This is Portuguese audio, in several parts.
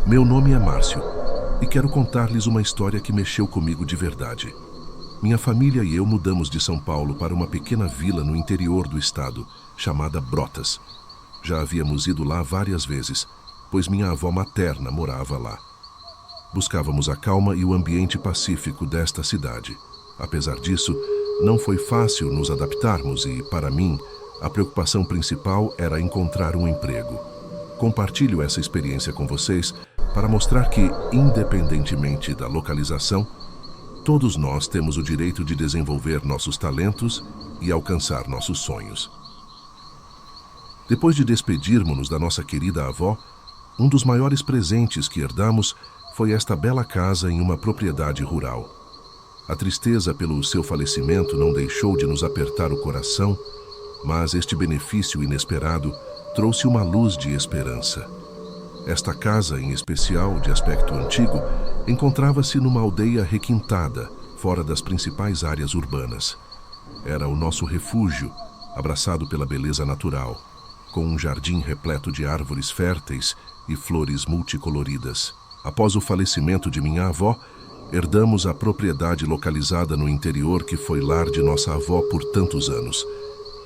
Meu nome é Márcio e quero contar-lhes uma história que mexeu comigo de verdade. Minha família e eu mudamos de São Paulo para uma pequena vila no interior do estado, chamada Brotas. Já havíamos ido lá várias vezes, pois minha avó materna morava lá. Buscávamos a calma e o ambiente pacífico desta cidade. Apesar disso, não foi fácil nos adaptarmos e, para mim, a preocupação principal era encontrar um emprego. Compartilho essa experiência com vocês para mostrar que, independentemente da localização, todos nós temos o direito de desenvolver nossos talentos e alcançar nossos sonhos. Depois de despedirmos-nos da nossa querida avó, um dos maiores presentes que herdamos foi esta bela casa em uma propriedade rural. A tristeza pelo seu falecimento não deixou de nos apertar o coração, mas este benefício inesperado trouxe uma luz de esperança. Esta casa, em especial, de aspecto antigo, encontrava-se numa aldeia requintada, fora das principais áreas urbanas. Era o nosso refúgio, abraçado pela beleza natural, com um jardim repleto de árvores férteis e flores multicoloridas. Após o falecimento de minha avó, herdamos a propriedade localizada no interior que foi lar de nossa avó por tantos anos.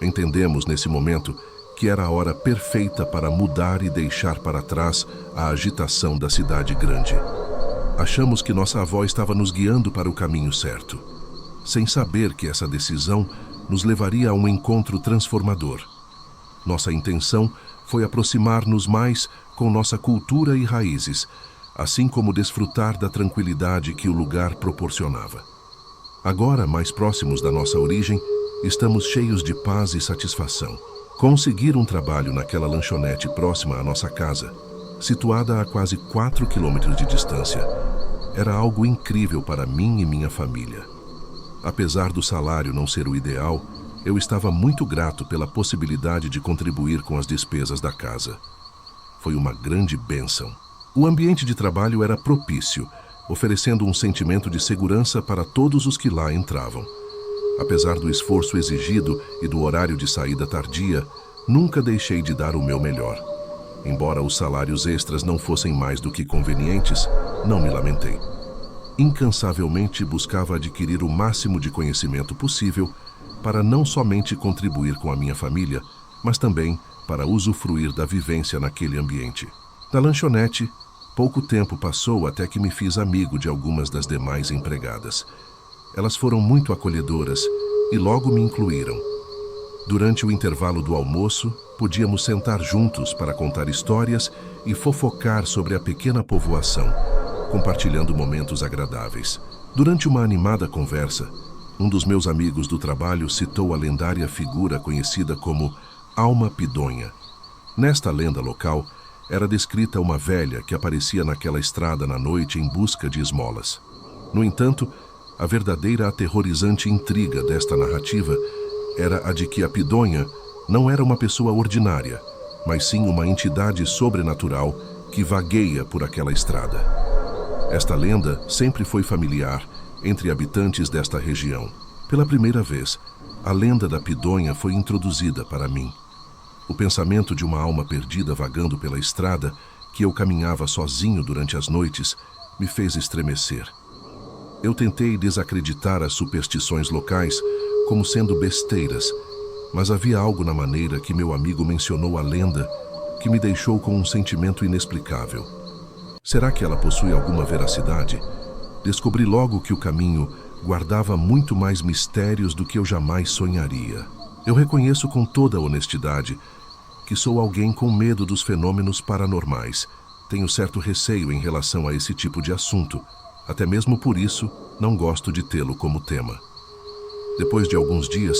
Entendemos, nesse momento, que era a hora perfeita para mudar e deixar para trás a agitação da cidade grande. Achamos que nossa avó estava nos guiando para o caminho certo, sem saber que essa decisão nos levaria a um encontro transformador. Nossa intenção foi aproximar-nos mais com nossa cultura e raízes, assim como desfrutar da tranquilidade que o lugar proporcionava. Agora, mais próximos da nossa origem, estamos cheios de paz e satisfação. Conseguir um trabalho naquela lanchonete próxima à nossa casa, situada a quase 4 quilômetros de distância, era algo incrível para mim e minha família. Apesar do salário não ser o ideal, eu estava muito grato pela possibilidade de contribuir com as despesas da casa. Foi uma grande bênção. O ambiente de trabalho era propício, oferecendo um sentimento de segurança para todos os que lá entravam. Apesar do esforço exigido e do horário de saída tardia, nunca deixei de dar o meu melhor. Embora os salários extras não fossem mais do que convenientes, não me lamentei. Incansavelmente buscava adquirir o máximo de conhecimento possível para não somente contribuir com a minha família, mas também para usufruir da vivência naquele ambiente. Na lanchonete, pouco tempo passou até que me fiz amigo de algumas das demais empregadas. Elas foram muito acolhedoras e logo me incluíram. Durante o intervalo do almoço, podíamos sentar juntos para contar histórias e fofocar sobre a pequena povoação, compartilhando momentos agradáveis. Durante uma animada conversa, um dos meus amigos do trabalho citou a lendária figura conhecida como Alma Pidonha. Nesta lenda local, era descrita uma velha que aparecia naquela estrada na noite em busca de esmolas. No entanto, a verdadeira aterrorizante intriga desta narrativa era a de que a Pidonha não era uma pessoa ordinária, mas sim uma entidade sobrenatural que vagueia por aquela estrada. Esta lenda sempre foi familiar entre habitantes desta região. Pela primeira vez, a lenda da Pidonha foi introduzida para mim. O pensamento de uma alma perdida vagando pela estrada, que eu caminhava sozinho durante as noites, me fez estremecer. Eu tentei desacreditar as superstições locais como sendo besteiras, mas havia algo na maneira que meu amigo mencionou a lenda que me deixou com um sentimento inexplicável. Será que ela possui alguma veracidade? Descobri logo que o caminho guardava muito mais mistérios do que eu jamais sonharia. Eu reconheço com toda a honestidade que sou alguém com medo dos fenômenos paranormais. Tenho certo receio em relação a esse tipo de assunto. Até mesmo por isso, não gosto de tê-lo como tema. Depois de alguns dias,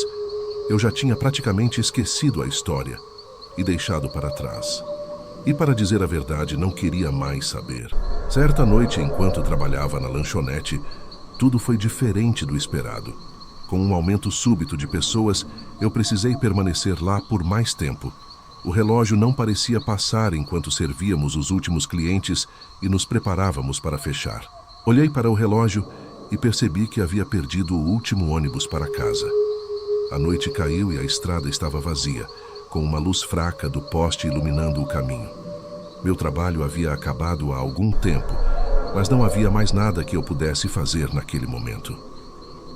eu já tinha praticamente esquecido a história e deixado para trás. E, para dizer a verdade, não queria mais saber. Certa noite, enquanto trabalhava na lanchonete, tudo foi diferente do esperado. Com um aumento súbito de pessoas, eu precisei permanecer lá por mais tempo. O relógio não parecia passar enquanto servíamos os últimos clientes e nos preparávamos para fechar. Olhei para o relógio e percebi que havia perdido o último ônibus para casa. A noite caiu e a estrada estava vazia, com uma luz fraca do poste iluminando o caminho. Meu trabalho havia acabado há algum tempo, mas não havia mais nada que eu pudesse fazer naquele momento.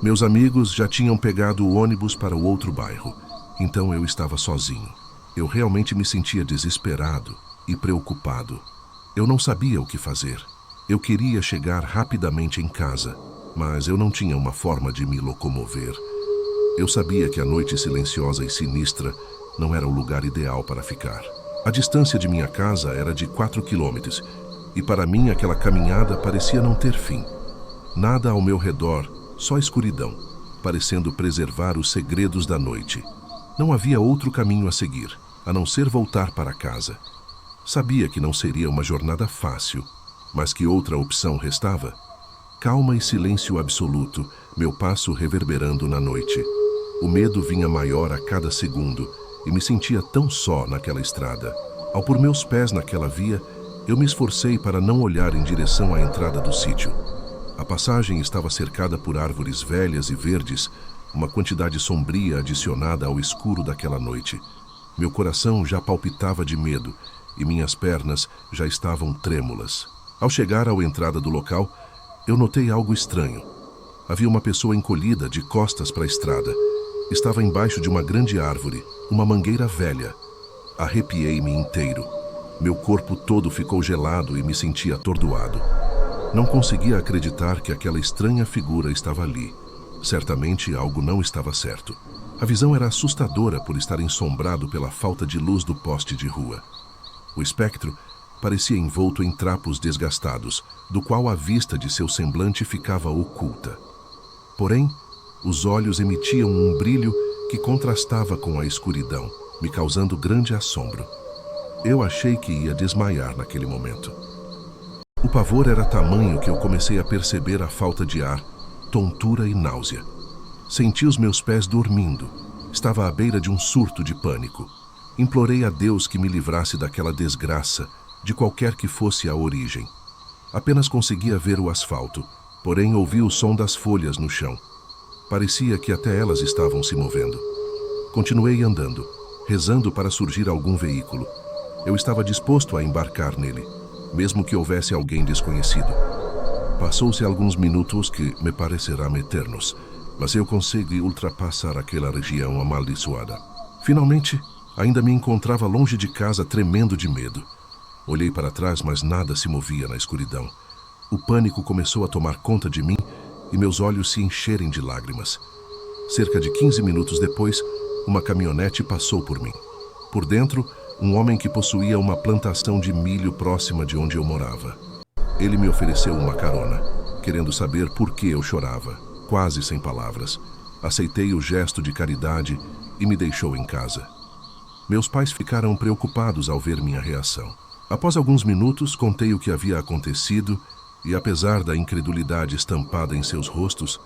Meus amigos já tinham pegado o ônibus para o outro bairro, então eu estava sozinho. Eu realmente me sentia desesperado e preocupado. Eu não sabia o que fazer. Eu queria chegar rapidamente em casa, mas eu não tinha uma forma de me locomover. Eu sabia que a noite silenciosa e sinistra não era o lugar ideal para ficar. A distância de minha casa era de 4 quilômetros, e para mim aquela caminhada parecia não ter fim. Nada ao meu redor, só escuridão, parecendo preservar os segredos da noite. Não havia outro caminho a seguir, a não ser voltar para casa. Sabia que não seria uma jornada fácil, mas que outra opção restava? Calma e silêncio absoluto, meu passo reverberando na noite. O medo vinha maior a cada segundo e me sentia tão só naquela estrada. Ao pôr meus pés naquela via, eu me esforcei para não olhar em direção à entrada do sítio. A passagem estava cercada por árvores velhas e verdes, uma quantidade sombria adicionada ao escuro daquela noite. Meu coração já palpitava de medo e minhas pernas já estavam trêmulas. Ao chegar à entrada do local, eu notei algo estranho. Havia uma pessoa encolhida de costas para a estrada. Estava embaixo de uma grande árvore, uma mangueira velha. Arrepiei-me inteiro. Meu corpo todo ficou gelado e me senti atordoado. Não conseguia acreditar que aquela estranha figura estava ali. Certamente algo não estava certo. A visão era assustadora por estar ensombrado pela falta de luz do poste de rua. O espectro parecia envolto em trapos desgastados, do qual a vista de seu semblante ficava oculta. Porém, os olhos emitiam um brilho que contrastava com a escuridão, me causando grande assombro. Eu achei que ia desmaiar naquele momento. O pavor era tamanho que eu comecei a perceber a falta de ar, tontura e náusea. Senti os meus pés dormindo. Estava à beira de um surto de pânico. Implorei a Deus que me livrasse daquela desgraça, de qualquer que fosse a origem. Apenas conseguia ver o asfalto, porém ouvi o som das folhas no chão. Parecia que até elas estavam se movendo. Continuei andando, rezando para surgir algum veículo. Eu estava disposto a embarcar nele, mesmo que houvesse alguém desconhecido. Passou-se alguns minutos que me parecerão eternos, mas eu consegui ultrapassar aquela região amaldiçoada. Finalmente, ainda me encontrava longe de casa, tremendo de medo. Olhei para trás, mas nada se movia na escuridão. O pânico começou a tomar conta de mim e meus olhos se encherem de lágrimas. Cerca de 15 minutos depois, uma caminhonete passou por mim. Por dentro, um homem que possuía uma plantação de milho próxima de onde eu morava. Ele me ofereceu uma carona, querendo saber por que eu chorava, quase sem palavras. Aceitei o gesto de caridade e me deixou em casa. Meus pais ficaram preocupados ao ver minha reação. Após alguns minutos, contei o que havia acontecido e, apesar da incredulidade estampada em seus rostos,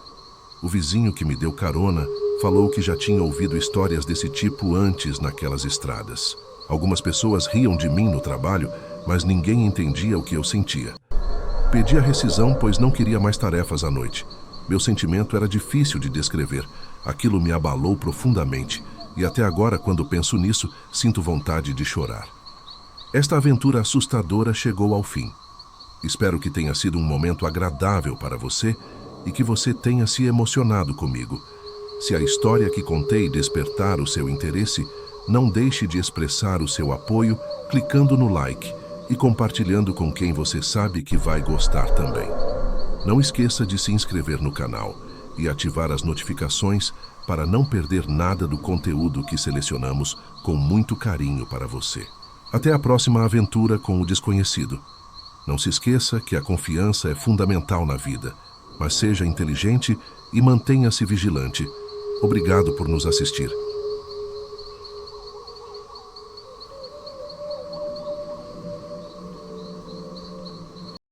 o vizinho que me deu carona falou que já tinha ouvido histórias desse tipo antes naquelas estradas. Algumas pessoas riam de mim no trabalho, mas ninguém entendia o que eu sentia. Pedi a rescisão, pois não queria mais tarefas à noite. Meu sentimento era difícil de descrever. Aquilo me abalou profundamente, e até agora, quando penso nisso, sinto vontade de chorar. Esta aventura assustadora chegou ao fim. Espero que tenha sido um momento agradável para você e que você tenha se emocionado comigo. Se a história que contei despertar o seu interesse, não deixe de expressar o seu apoio clicando no like e compartilhando com quem você sabe que vai gostar também. Não esqueça de se inscrever no canal e ativar as notificações para não perder nada do conteúdo que selecionamos com muito carinho para você. Até a próxima aventura com o desconhecido. Não se esqueça que a confiança é fundamental na vida, mas seja inteligente e mantenha-se vigilante. Obrigado por nos assistir.